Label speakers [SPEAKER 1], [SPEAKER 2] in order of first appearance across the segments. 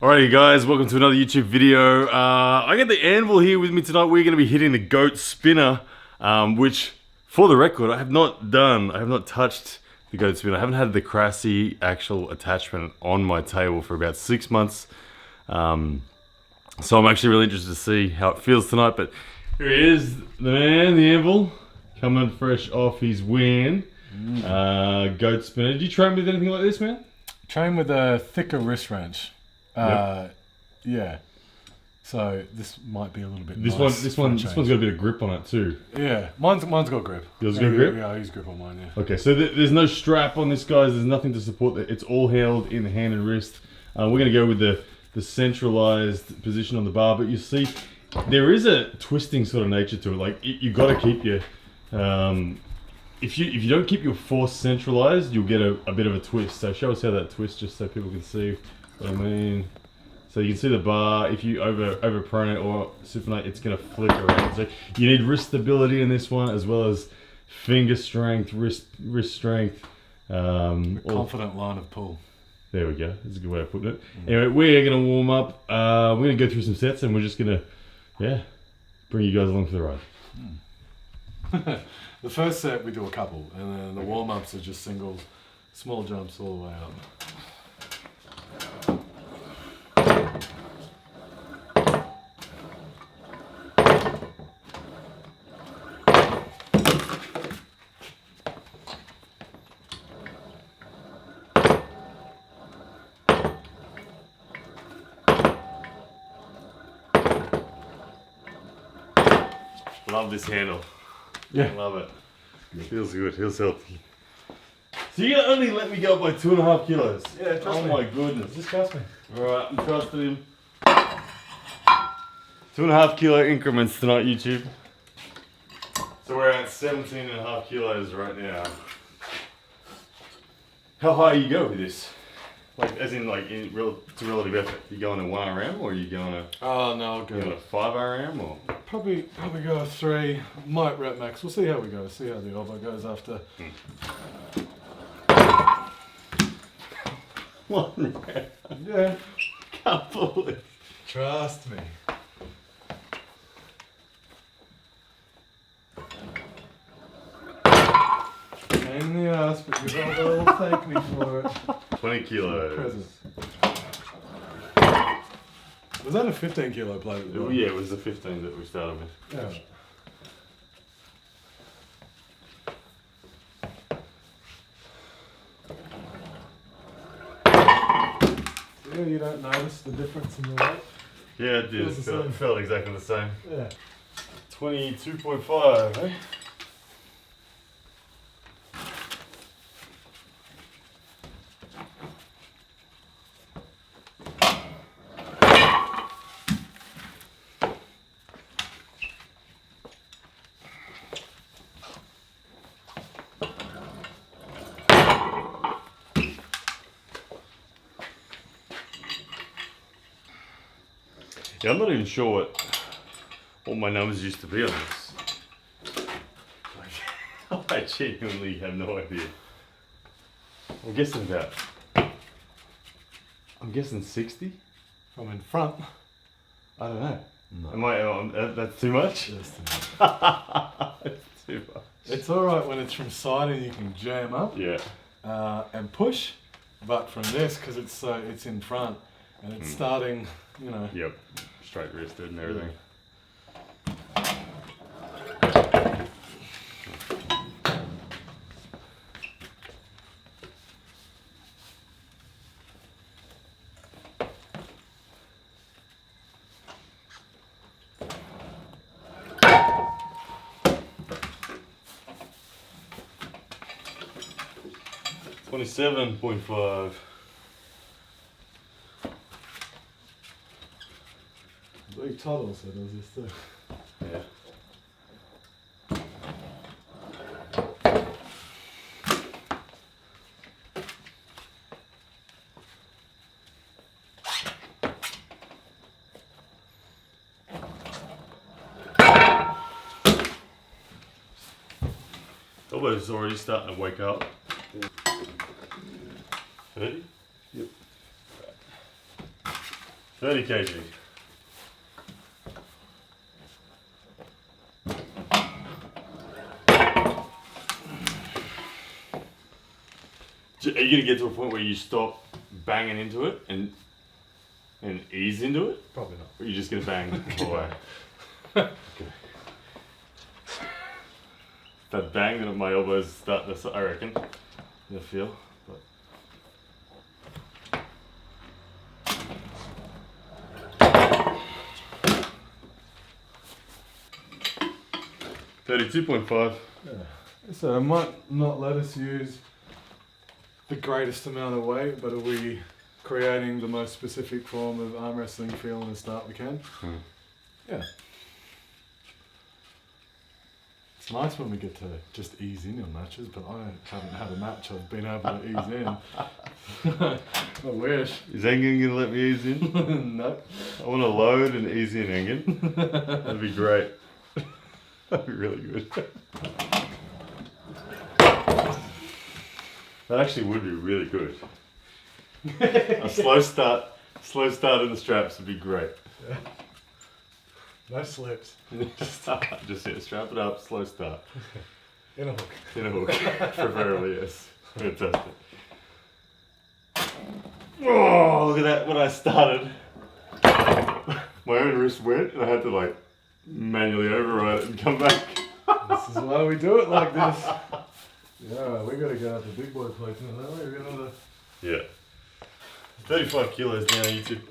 [SPEAKER 1] Alrighty guys, welcome to another YouTube video. I got the anvil here with me tonight. We're going to be hitting the goat spinner, which, for the record, I have not touched the goat spinner. I haven't had the Crassy actual attachment on my table for about 6 months. So I'm actually really interested to see how it feels tonight. But here he is, the man, the anvil, coming fresh off his win. Goat spinner. Did you train with anything like this, man?
[SPEAKER 2] Train with a thicker wrist wrench.
[SPEAKER 1] Yep.
[SPEAKER 2] Yeah. So this might be a little bit.
[SPEAKER 1] This one's got a bit of grip on it too.
[SPEAKER 2] Yeah, mine's got grip.
[SPEAKER 1] Yours got grip?
[SPEAKER 2] Yeah, I use grip on mine. Yeah.
[SPEAKER 1] Okay, so there's no strap on this, guys. There's nothing to support that. It's all held in the hand and wrist. We're gonna go with the centralized position on the bar, but you see, there is a twisting sort of nature to it. Like you got to keep your, if you don't keep your force centralized, you'll get a bit of a twist. So show us how that twists, just so people can see what I mean. So you can see the bar. If you overpronate or supinate, it's going to flick around. So you need wrist stability in this one, as well as finger strength, wrist strength.
[SPEAKER 2] Confident line of pull.
[SPEAKER 1] There we go. That's a good way of putting it. Anyway, we're going to warm up. We're going to go through some sets, and we're just going to, bring you guys along for the ride.
[SPEAKER 2] The first set we do a couple, and then the warm-ups are just small jumps all the way up.
[SPEAKER 1] Love this handle.
[SPEAKER 2] Yeah.
[SPEAKER 1] Love it. Feels good. Feels healthy. So you're gonna only let me go by 2.5 kilos?
[SPEAKER 2] Yeah, trust me.
[SPEAKER 1] Oh my goodness.
[SPEAKER 2] Just trust me.
[SPEAKER 1] Alright, I'm trusting him. 2.5 kilo increments tonight, YouTube. So we're at 17.5 kilos right now. How high you go with this? Like, as in, like, to relative effort. You going to 1 RM or are you going to?
[SPEAKER 2] Oh no, I'll go.
[SPEAKER 1] You going to 5 RM or?
[SPEAKER 2] Probably go 3. Might rep max. We'll see how we go. See how the elbow goes after.
[SPEAKER 1] 1 rep.
[SPEAKER 2] Yeah.
[SPEAKER 1] Can't believe it.
[SPEAKER 2] Trust me. Pain in the ass, but your elbow will thank me for it.
[SPEAKER 1] 20 kilos.
[SPEAKER 2] Present. Was that a 15 kilo plate?
[SPEAKER 1] Yeah, it was the 15 that we started with.
[SPEAKER 2] Yeah. Yeah, you don't notice the difference in the weight?
[SPEAKER 1] Yeah, it did. It felt exactly the same.
[SPEAKER 2] Yeah.
[SPEAKER 1] 22.5, eh? Yeah, I'm not even sure what my numbers used to be on this. Like, I genuinely have no idea. I'm guessing 60?
[SPEAKER 2] From in front.
[SPEAKER 1] I don't know.
[SPEAKER 2] No.
[SPEAKER 1] Am I? That's too much.
[SPEAKER 2] That's too much.
[SPEAKER 1] It's too much.
[SPEAKER 2] It's all right when it's from side and you can jam up.
[SPEAKER 1] Yeah.
[SPEAKER 2] And push, but from this because it's in front and it's starting, you know.
[SPEAKER 1] Yep. Straight wristed and everything. Yeah. 27.5.
[SPEAKER 2] I believe Todd also does this too.
[SPEAKER 1] Yeah. Elbow's already starting to wake up. 30?
[SPEAKER 2] Yep.
[SPEAKER 1] 30 kg. Are you gonna get to a point where you stop banging into it and ease into it?
[SPEAKER 2] Probably not.
[SPEAKER 1] Or are you just gonna bang all the way? Okay. That bang that my elbows start to, I reckon. You'll feel. But. 32.5.
[SPEAKER 2] Yeah. So I might not let us use the greatest amount of weight, but are we creating the most specific form of arm wrestling feel in the start we can? Yeah. It's nice when we get to just ease in on matches, but I haven't had a match I've been able to ease in. I wish.
[SPEAKER 1] Is Engen gonna let me ease in?
[SPEAKER 2] No.
[SPEAKER 1] I want to load and ease in, Engen. That'd be great. That'd be really good. That actually would be really good. A slow start in the straps would be great.
[SPEAKER 2] Yeah. No slips.
[SPEAKER 1] Just strap it up, slow start.
[SPEAKER 2] In a hook.
[SPEAKER 1] In a hook, preferably, yes. Fantastic. Oh, look at that, when I started, my own wrist went and I had to like manually override it and come back.
[SPEAKER 2] This is why we do it like this. Yeah, we gotta go out to big boy plates now, don't we? We're gonna...
[SPEAKER 1] Yeah. 35 kilos now, YouTube.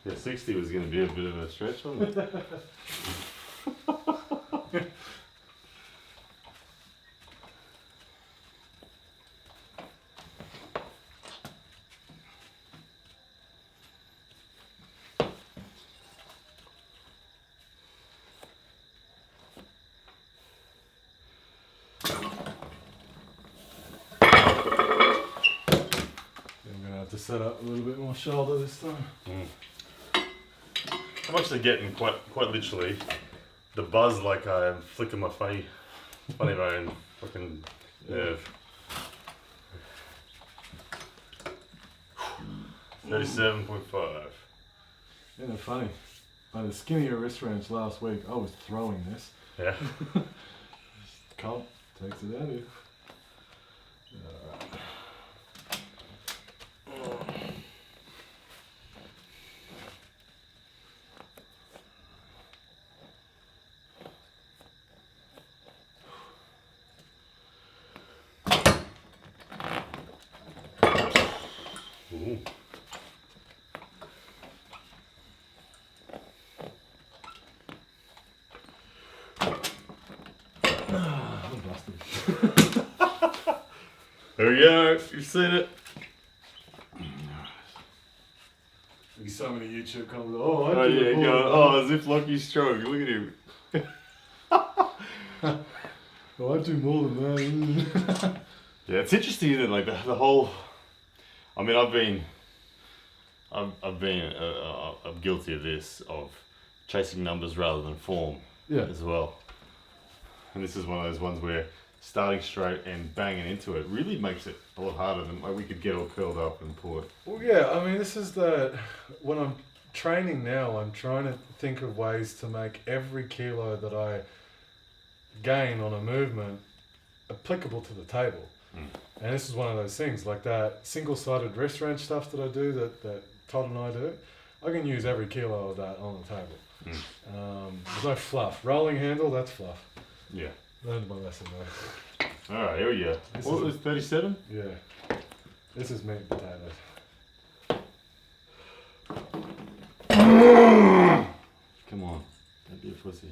[SPEAKER 1] Yeah, 60 was going to be a bit of a stretch, wasn't it?
[SPEAKER 2] I'm gonna have to set up a little bit more shoulder this time.
[SPEAKER 1] I'm actually getting quite literally the buzz like I am flicking my funny bone fucking nerve. 37.5.
[SPEAKER 2] Isn't it funny? By the skinnier wrist range last week, I was throwing this.
[SPEAKER 1] Yeah.
[SPEAKER 2] Comp takes it out of you. Alright.
[SPEAKER 1] Ooh.
[SPEAKER 2] I'm busted.
[SPEAKER 1] There we go. You've seen it.
[SPEAKER 2] There's so many YouTube comments. Oh, I
[SPEAKER 1] Oh
[SPEAKER 2] do
[SPEAKER 1] yeah,
[SPEAKER 2] it all.
[SPEAKER 1] go. Oh, as if Lockie's strong. Look at him.
[SPEAKER 2] Oh, I do more than that.
[SPEAKER 1] Yeah, it's interesting, isn't it? Like the whole. I mean, I'm guilty of this, of chasing numbers rather than form.
[SPEAKER 2] Yeah.
[SPEAKER 1] As well. And this is one of those ones where starting straight and banging into it really makes it a lot harder than like we could get all curled up and pull it.
[SPEAKER 2] Well, yeah, I mean, this is when I'm training now, I'm trying to think of ways to make every kilo that I gain on a movement applicable to the table. And this is one of those things, like that single-sided wrist wrench stuff that I do, that Todd and I do, I can use every kilo of that on the table. There's no fluff. Rolling handle, that's fluff.
[SPEAKER 1] Yeah.
[SPEAKER 2] Learned my lesson though.
[SPEAKER 1] Alright, here we go. What was 37?
[SPEAKER 2] Yeah. This is meat and potatoes.
[SPEAKER 1] Come on. Don't be a pussy.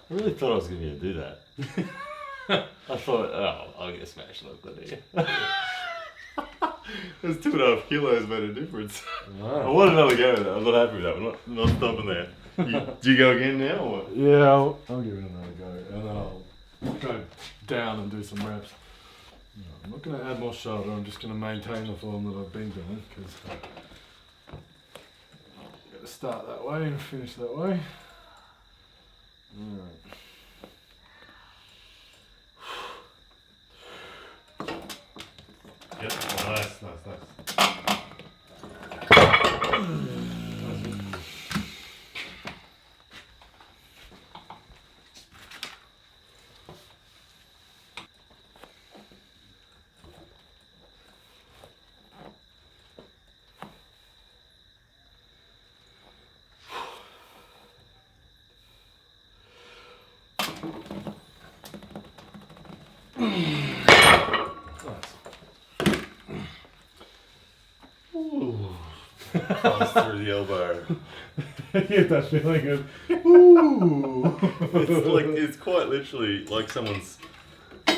[SPEAKER 1] I really thought I was going to be able to do that. I thought, oh, I'll get smashed Lachlan Adair. There's 2.5 kilos made a difference.
[SPEAKER 2] Wow.
[SPEAKER 1] I want another go with that. I'm not happy with that. I'm not stopping there. Do you go again now or what?
[SPEAKER 2] Yeah, I'll give it another go, and then I'll go down and do some reps. No, I'm not going to add more shoulder, I'm just going to maintain the form that I've been doing, because I've got to start that way and finish that way. Alright.
[SPEAKER 1] Yep, nice. Pass through the elbow.
[SPEAKER 2] I get that feeling of, ooh.
[SPEAKER 1] It's quite literally like someone's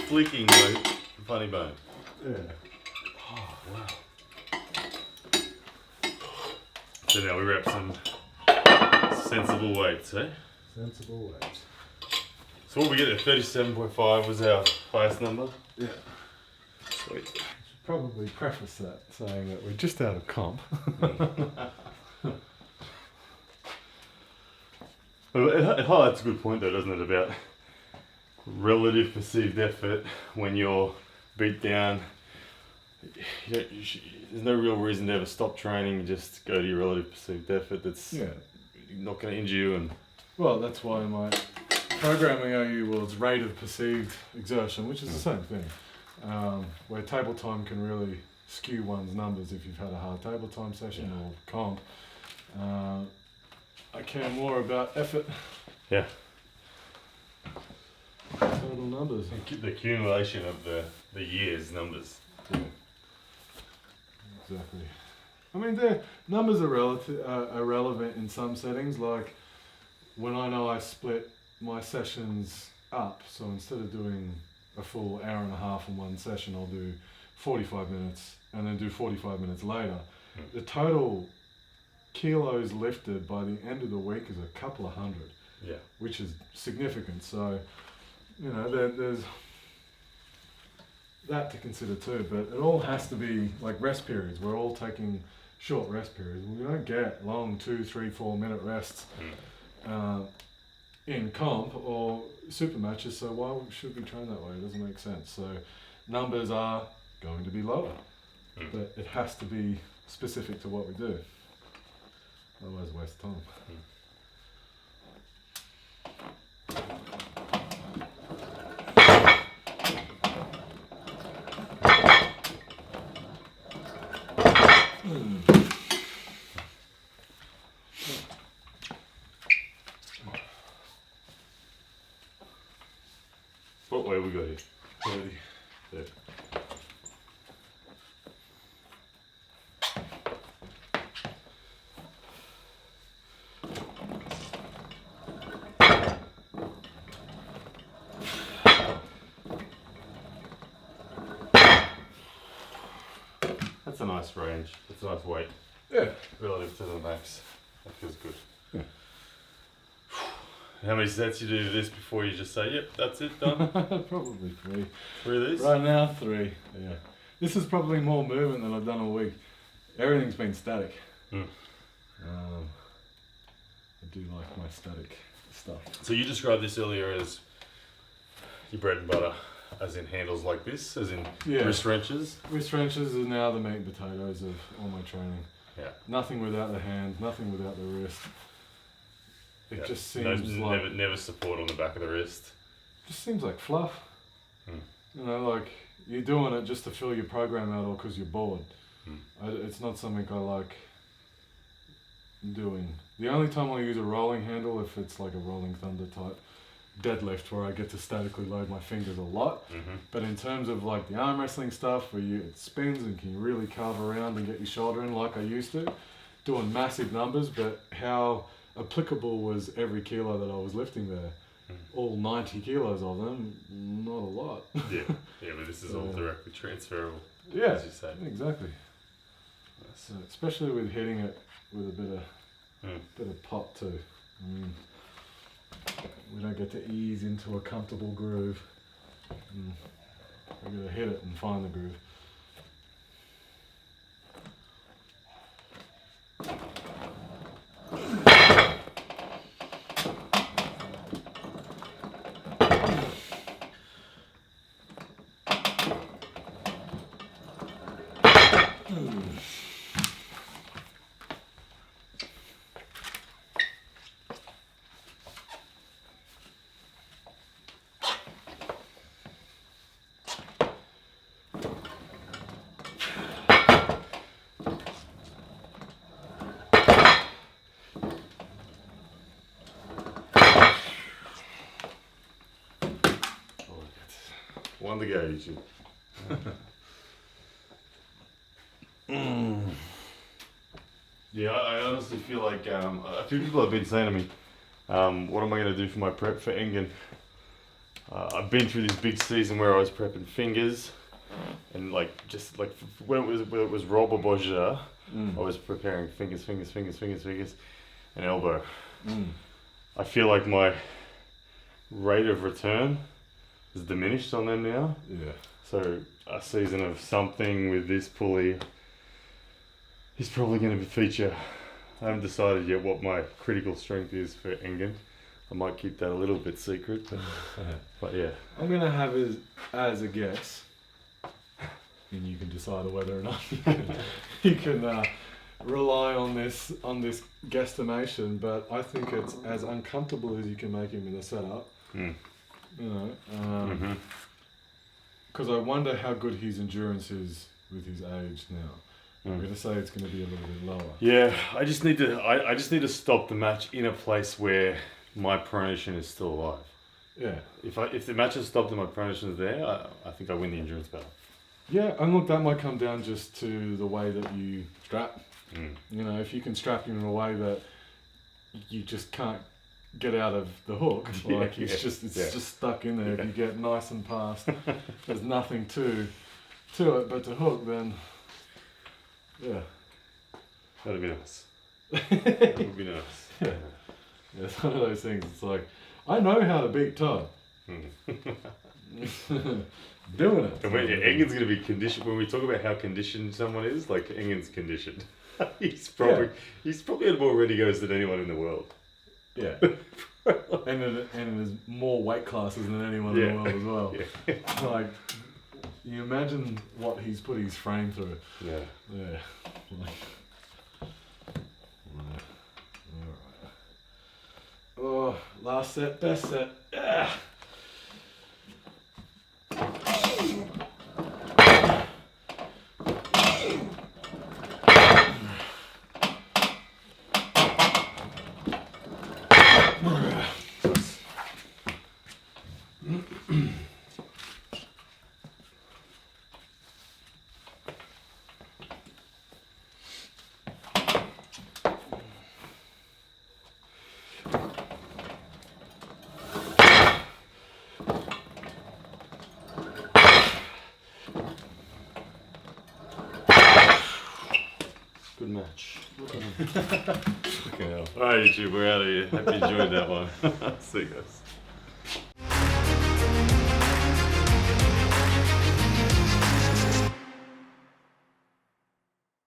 [SPEAKER 1] flicking my funny bone.
[SPEAKER 2] Yeah.
[SPEAKER 1] Oh, wow. So now we rep some sensible weights, eh?
[SPEAKER 2] Sensible weights.
[SPEAKER 1] So what we get at 37.5 was our highest number.
[SPEAKER 2] Yeah.
[SPEAKER 1] Sweet.
[SPEAKER 2] Should probably preface that saying that we're just out of comp.
[SPEAKER 1] It highlights a good point though, doesn't it, about relative perceived effort when you're beat down. There's no real reason to ever stop training, just go to your relative perceived effort that's not going to injure you. And
[SPEAKER 2] Well, that's why my programming OU was rate of perceived exertion, which is the same thing. Where table time can really skew one's numbers if you've had a hard table time session or comp. I care more about effort.
[SPEAKER 1] Yeah.
[SPEAKER 2] Total numbers.
[SPEAKER 1] The accumulation of the year's numbers.
[SPEAKER 2] Yeah. Exactly. I mean, the numbers are relevant in some settings. Like when I know I split my sessions up, so instead of doing a full hour and a half in one session, I'll do 45 minutes and then do 45 minutes later. The total kilos lifted by the end of the week is a couple of hundred, which is significant. So, you know, there's that to consider too, but it all has to be like rest periods. We're all taking short rest periods. We don't get long 2, 3, 4 minute rests in comp or super matches, so why should we train that way? It doesn't make sense. So numbers are going to be lower, but it has to be specific to what we do. Otherwise, waste time.
[SPEAKER 1] What way we got here?
[SPEAKER 2] 30.
[SPEAKER 1] Yeah. That's a nice range. That's a nice weight.
[SPEAKER 2] Yeah.
[SPEAKER 1] Relative to the max. That feels good.
[SPEAKER 2] Yeah.
[SPEAKER 1] How many sets you do to this before you just say, yep, that's it, done?
[SPEAKER 2] Probably 3.
[SPEAKER 1] 3 of these?
[SPEAKER 2] Right now, 3. Yeah. This is probably more movement than I've done all week. Everything's been static. I do like my static stuff.
[SPEAKER 1] So you described this earlier as your bread and butter, as in handles like this, as in wrist wrenches?
[SPEAKER 2] Wrist wrenches are now the meat and potatoes of all my training.
[SPEAKER 1] Yeah.
[SPEAKER 2] Nothing without the hand, nothing without the wrist. It just seems like...
[SPEAKER 1] Never support on the back of the wrist.
[SPEAKER 2] Just seems like fluff. You know, like you're doing it just to fill your program out or because you're bored. It's not something I like doing. The only time I use a rolling handle if it's like a rolling thunder type deadlift where I get to statically load my fingers a lot. But in terms of like the arm wrestling stuff where it spins and can really carve around and get your shoulder in like I used to, doing massive numbers, but how applicable was every kilo that I was lifting there? all 90 kilos of them, not a lot.
[SPEAKER 1] Yeah, but this is all directly transferable.
[SPEAKER 2] Yeah,
[SPEAKER 1] as you say.
[SPEAKER 2] exactly. So, especially with hitting it with a bit of pop too. I mean, we don't get to ease into a comfortable groove. We're gonna hit it and find the groove.
[SPEAKER 1] One to go, YouTube. Yeah, I honestly feel like a few people have been saying to me, what am I going to do for my prep for Engen? I've been through this big season where I was prepping fingers, and when it was Rob or Boja, I was preparing fingers, and elbow. I feel like my rate of return is diminished on them now.
[SPEAKER 2] Yeah.
[SPEAKER 1] So a season of something with this pulley is probably going to feature. I haven't decided yet what my critical strength is for Engen. I might keep that a little bit secret, but yeah.
[SPEAKER 2] I'm going to have it as a guess, and you can decide whether or not you can rely on this guesstimation. But I think it's as uncomfortable as you can make him in the setup. You know, because I wonder how good his endurance is with his age now. I'm going to say it's going to be a little bit lower.
[SPEAKER 1] Yeah, I just need to stop the match in a place where my pronation is still alive.
[SPEAKER 2] Yeah.
[SPEAKER 1] If the match has stopped and my pronation is there, I think I win the endurance battle.
[SPEAKER 2] Yeah, and look, that might come down just to the way that you strap. You know, if you can strap him in a way that you just can't get out of the hook, like it's just stuck in there. If you get nice and past, there's nothing to it but to hook, then yeah,
[SPEAKER 1] that'd be nice. That would be nice.
[SPEAKER 2] Yeah, it's one of those things. It's like, I know how to beat Todd. Doing it.
[SPEAKER 1] And Engen's going to be conditioned. When we talk about how conditioned someone is, like Engen's conditioned. he's probably had more ready goes than anyone in the world.
[SPEAKER 2] Yeah. and there's more weight classes than anyone in the world as well. Yeah. Like, you imagine what he's put his frame through.
[SPEAKER 1] Yeah.
[SPEAKER 2] Yeah. Alright. Oh, last set, best set. Yeah.
[SPEAKER 1] Good match. Okay. Alright, YouTube, we're out of here. Hope you enjoyed that one. See you guys.